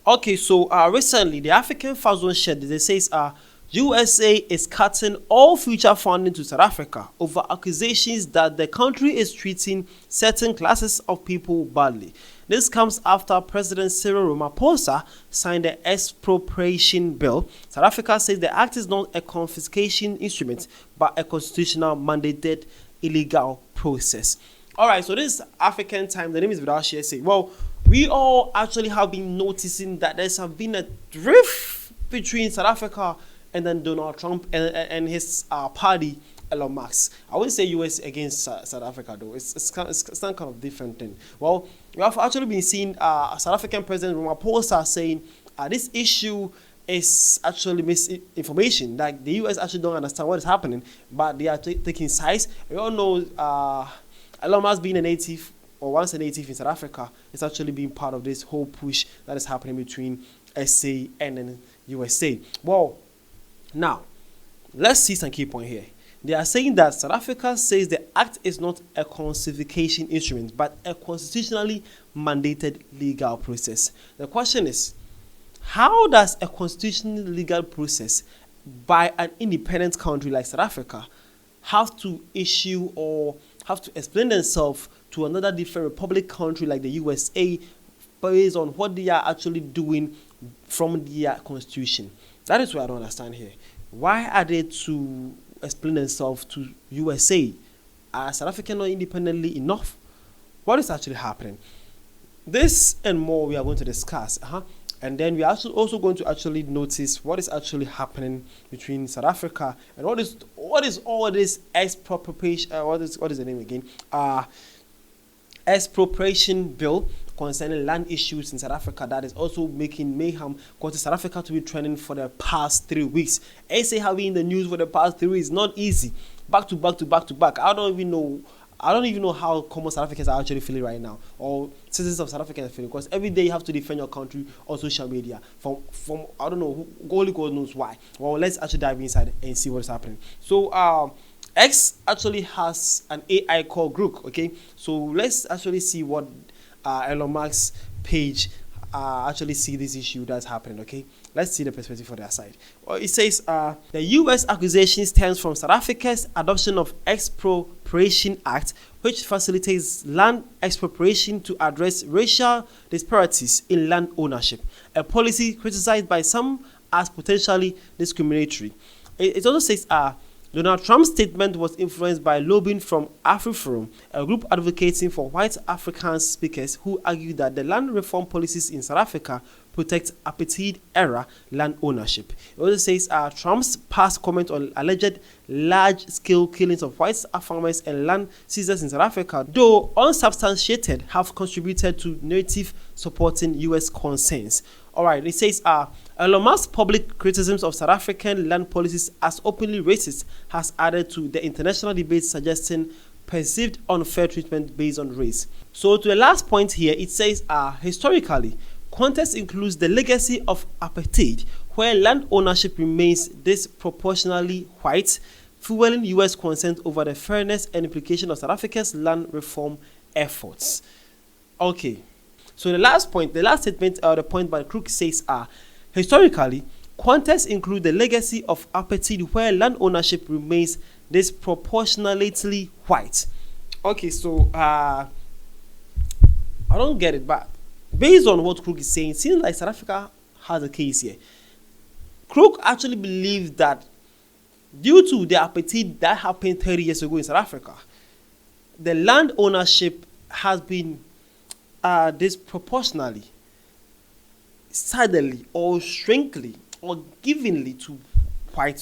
Okay, so recently the African Fast Zone shared this. It says USA is cutting all future funding to South Africa over accusations that the country is treating certain classes of people badly. This comes after President Cyril Ramaphosa signed the expropriation bill. South Africa says the act is not a confiscation instrument but a constitutional mandated illegal process. All right, so this African time, the name is Without Say. Well, we all actually have been noticing that there's been a drift between South Africa and then Donald Trump and his party, Elon Musk. I wouldn't say US against South Africa though. It's some kind of different thing. Well, we have actually been seeing South African President Ramaphosa saying this issue is actually misinformation. Like the US actually don't understand what is happening, but they are taking sides. We all know Elon Musk being a native or once a native in South Africa is actually being part of this whole push that is happening between SA and then USA. Well, now let's see some key point here. They are saying that South Africa says the act is not a confiscation instrument but a constitutionally mandated legal process. The question is, how does a constitutional legal process by an independent country like South Africa have to issue or have to explain themselves to another different republic country like the USA based on what they are actually doing from their constitution? That is what I don't understand here. Why are they to explain themselves to USA? Are South Africa not independently enough? What is actually happening? This and more we are going to discuss. And then we are also going to actually notice what is actually happening between South Africa and what is all this expropriation. What is the name again? Expropriation bill concerning land issues in South Africa that is also making mayhem, causing South Africa to be trending for the past 3 weeks. SA have been in the news for the past 3 weeks. Not easy. Back to back to back to back. I don't even know how common South Africans are actually feeling right now, or citizens of South Africa are feeling, because every day you have to defend your country on social media. From I don't know, only God knows why. Well, let's actually dive inside and see what's happening. So X actually has an AI called Grook. Okay, so let's actually see what Elon Musk's page actually see this issue that's happening. Okay, let's see the perspective for their side. Well, it says the US accusation stems from South Africa's adoption of Expropriation Act, which facilitates land expropriation to address racial disparities in land ownership, a policy criticized by some as potentially discriminatory. It also says Donald Trump's statement was influenced by lobbying from AfriForum, a group advocating for white Afrikaans speakers who argue that the land reform policies in South Africa protect apartheid-era land ownership. It also says Trump's past comment on alleged large-scale killings of white farmers and land seizures in South Africa, though unsubstantiated, have contributed to narrative supporting U.S. concerns. Alright, it says Elon Musk's public criticisms of South African land policies as openly racist has added to the international debate suggesting perceived unfair treatment based on race. So to the last point here, it says historically, context includes the legacy of apartheid, where land ownership remains disproportionately white, fueling U.S. concerns over the fairness and implication of South Africa's land reform efforts. Okay. So the last statement, the point by Crook says historically, context include the legacy of apartheid where land ownership remains disproportionately white. Okay, so I don't get it, but based on what Crook is saying, it seems like South Africa has a case here. Crook actually believes that due to the apartheid that happened 30 years ago in South Africa, the land ownership has been disproportionately, suddenly or strangely or givenly to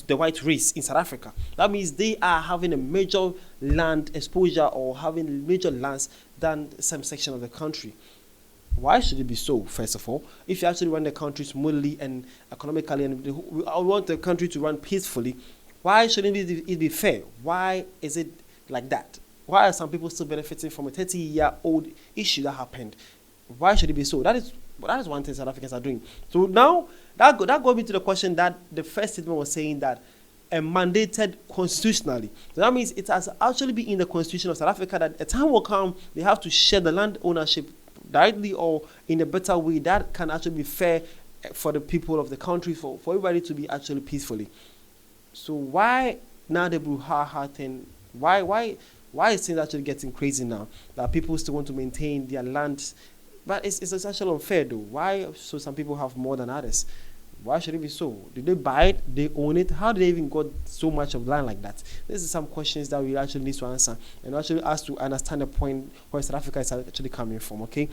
the white race in South Africa. That means they are having a major land exposure or having major lands than some section of the country. Why should it be so, first of all? If you actually run the country smoothly and economically, and we want the country to run peacefully, why shouldn't it be fair? Why is it like that? Why are some people still benefiting from a 30-year-old issue that happened? Why should it be so? That is one thing South Africans are doing. So now that goes into the question that the first statement was saying that mandated constitutionally. So that means it has actually been in the constitution of South Africa that a time will come they have to share the land ownership directly or in a better way that can actually be fair for the people of the country, for everybody to be actually peacefully. So why now the brouhaha thing? Why is things actually getting crazy now that people still want to maintain their land? But it's actually unfair though. Why so some people have more than others? Why should it be so? Did they buy it? They own it? How did they even got so much of land like that? These are some questions that we actually need to answer and actually ask to understand the point where South Africa is actually coming from. Okay,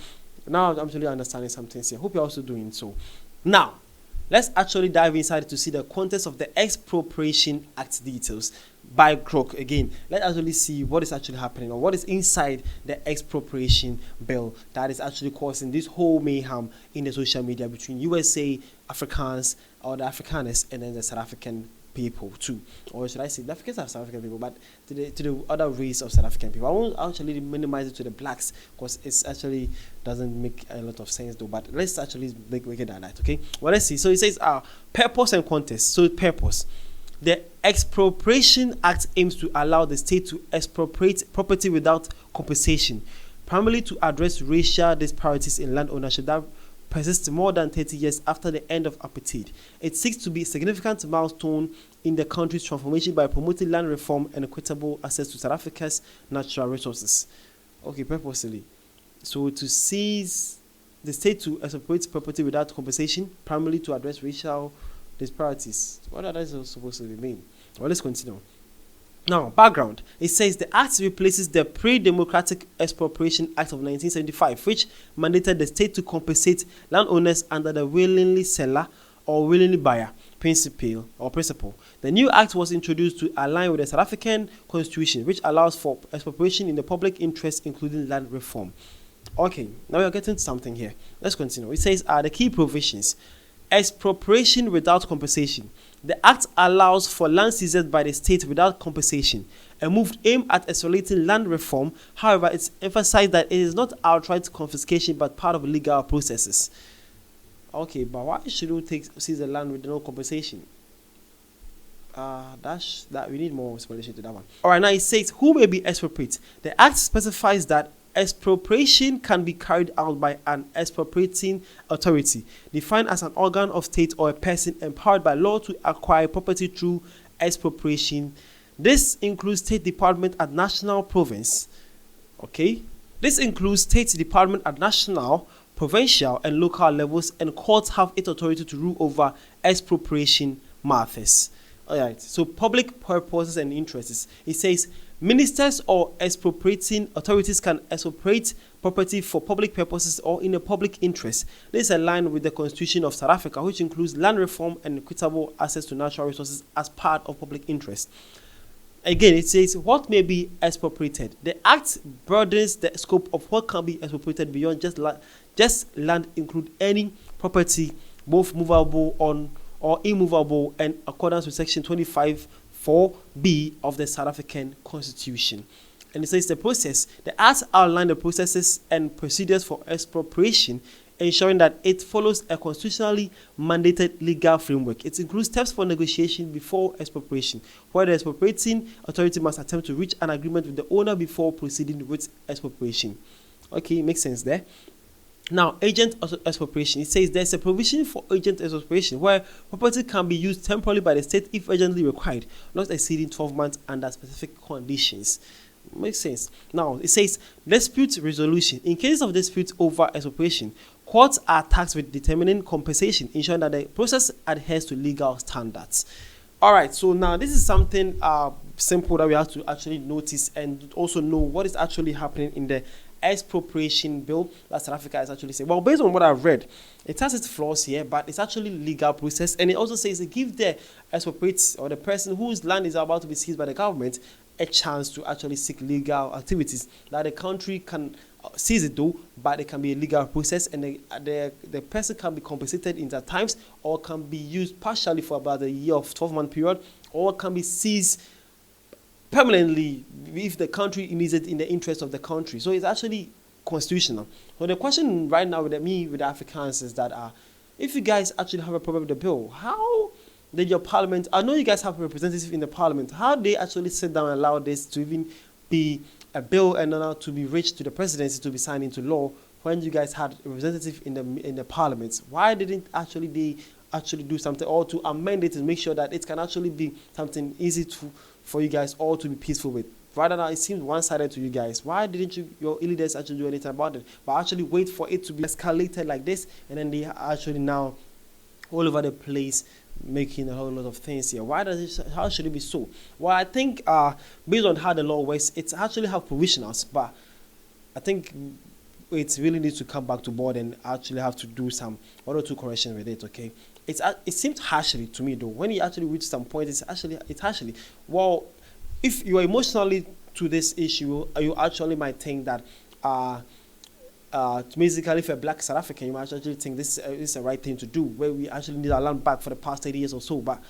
now I'm actually understanding some things here. Hope you're also doing so. Now, let's actually dive inside to see the context of the Expropriation Act details by Crook. Again, let's actually see what is actually happening or what is inside the expropriation bill that is actually causing this whole mayhem in the social media between USA, Afrikaans, or the Afrikaners, and then the South African people too. Or should I say, the Africans are South African people, but to the other race of South African people. I won't actually minimize it to the blacks because it actually doesn't make a lot of sense though. But let's actually make it like that, okay? Well, let's see. So it says purpose and context. So purpose. The Expropriation Act aims to allow the state to expropriate property without compensation, primarily to address racial disparities in land ownership that persist more than 30 years after the end of apartheid. It seeks to be a significant milestone in the country's transformation by promoting land reform and equitable access to South Africa's natural resources. Okay, purposely. So to seize the state to expropriate property without compensation, primarily to address racial disparities. What are those supposed to mean? Well, let's continue. Now, background. It says the act replaces the Pre-Democratic Expropriation Act of 1975, which mandated the state to compensate landowners under the willingly seller or willingly buyer principle. The new act was introduced to align with the South African Constitution, which allows for expropriation in the public interest, including land reform. Okay, now we are getting to something here. Let's continue. It says the key provisions. Expropriation without compensation. The act allows for land seized by the state without compensation, a move aimed at accelerating land reform. However, it's emphasized that it is not outright confiscation but part of legal processes. Okay, but why should we seize the land with no compensation? That we need more explanation to that one. All right, now it says who may be expropriate. The act specifies that expropriation can be carried out by an expropriating authority, defined as an organ of state or a person empowered by law to acquire property through expropriation. This includes State Department at national, province. Okay, this includes State Department at national, provincial, and local levels, and courts have its authority to rule over expropriation matters. All right. So public purposes and interests. It says ministers or expropriating authorities can expropriate property for public purposes or in a public interest. This is aligned with the Constitution of South Africa, which includes land reform and equitable access to natural resources as part of public interest. Again, it says what may be expropriated. The Act broadens the scope of what can be expropriated beyond just land, include any property, both movable or immovable, in accordance with Section 25(4)(b) of the South African Constitution. And it says the process. The Act outlines the processes and procedures for expropriation, ensuring that it follows a constitutionally mandated legal framework. It includes steps for negotiation before expropriation, where the expropriating authority must attempt to reach an agreement with the owner before proceeding with expropriation. Okay, makes sense there. Now, agent expropriation. It says there's a provision for agent expropriation where property can be used temporarily by the state if urgently required, not exceeding 12 months under specific conditions. Makes sense. Now, it says dispute resolution. In case of dispute over expropriation, courts are tasked with determining compensation, ensuring that the process adheres to legal standards. All right, so now this is something simple that we have to actually notice and also know what is actually happening in the expropriation bill that South Africa is actually saying. Well, based on what I've read, it has its flaws here, but it's actually legal process, and it also says it gives the expropriate or the person whose land is about to be seized by the government a chance to actually seek legal activities that the country can seize it though, but it can be a legal process, and the person can be compensated in that times, or can be used partially for about a year of 12-month period, or can be seized permanently if the country needs it in the interest of the country. So it's actually constitutional. So the question right now with the Afrikaans is that if you guys actually have a problem with the bill, how did your parliament, I know you guys have representatives in the parliament, how they actually sit down and allow this to even be a bill and now to be reached to the presidency to be signed into law when you guys had a representative in the parliament, why didn't they actually do something or to amend it and make sure that it can actually be something easy for you guys all to be peaceful with? Rather than it seems one-sided to you guys. Why didn't your leaders actually do anything about it, but actually wait for it to be escalated like this, and then they actually now all over the place making a whole lot of things here? How should it be so? Well, I think based on how the law works, it's actually have provisionals, but I think it really needs to come back to board and actually have to do some one or two corrections with it. Okay, it seems harshly to me though. When you actually reach some point, it's harshly. Well, if you are emotionally to this issue, you actually might think that basically, if you're a black South African, you might actually think this is the right thing to do, where we actually need our land back for the past 30 years or so. But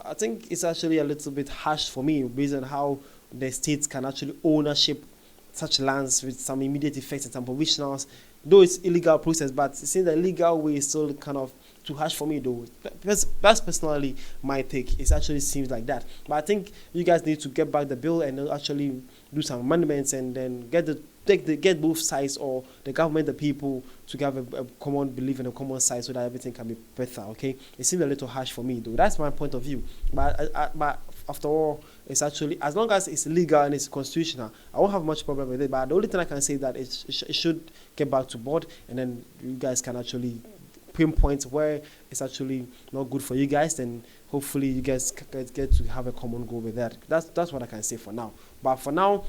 I think it's actually a little bit harsh for me, based on how the states can actually ownership such lands with some immediate effects and some provisionals. Though it's illegal process, but it seems the legal way is still kind of too harsh for me though. That's personally my take. It actually seems like that. But I think you guys need to get back the bill and actually do some amendments and then get both sides, or the government, the people, to have a common belief and a common side so that everything can be better. Okay, it seems a little harsh for me though. That's my point of view. But after all, it's actually, as long as it's legal and it's constitutional, I won't have much problem with it. But the only thing I can say is that it should get back to board, and then you guys can actually pinpoint where it's actually not good for you guys. Then hopefully you guys get to have a common goal with that. That's what I can say for now. But for now,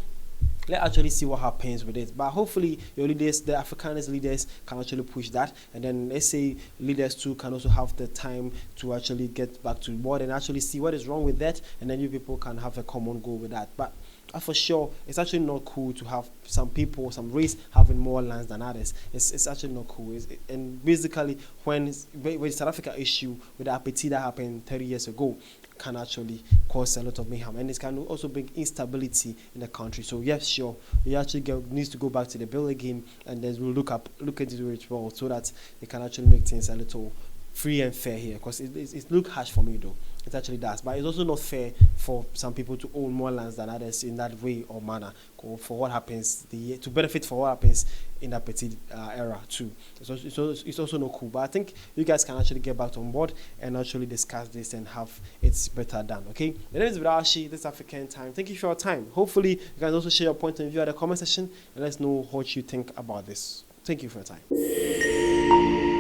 let's actually see what happens with it. But hopefully your leaders, the Afrikaans leaders, can actually push that, and then let's say leaders too can also have the time to actually get back to board and actually see what is wrong with that, and then you people can have a common goal with that. But for sure, it's actually not cool to have some people, some race having more lands than others. It's actually not cool. And basically, when South Africa issue with the apathy that happened 30 years ago, can actually cause a lot of mayhem, and it can also bring instability in the country. So yes, sure, we actually needs to go back to the bill again, and then we'll look into it well, so that it can actually make things a little free and fair here. Because it looks harsh for me though. It actually does, but it's also not fair for some people to own more lands than others in that way or manner. For what happens, to benefit for what happens in that petty era too. It's also not cool. But I think you guys can actually get back on board and actually discuss this and have it better done. Okay. My name is Vidashi. This is African Time. Thank you for your time. Hopefully you can also share your point of view at the comment section and let us know what you think about this. Thank you for your time.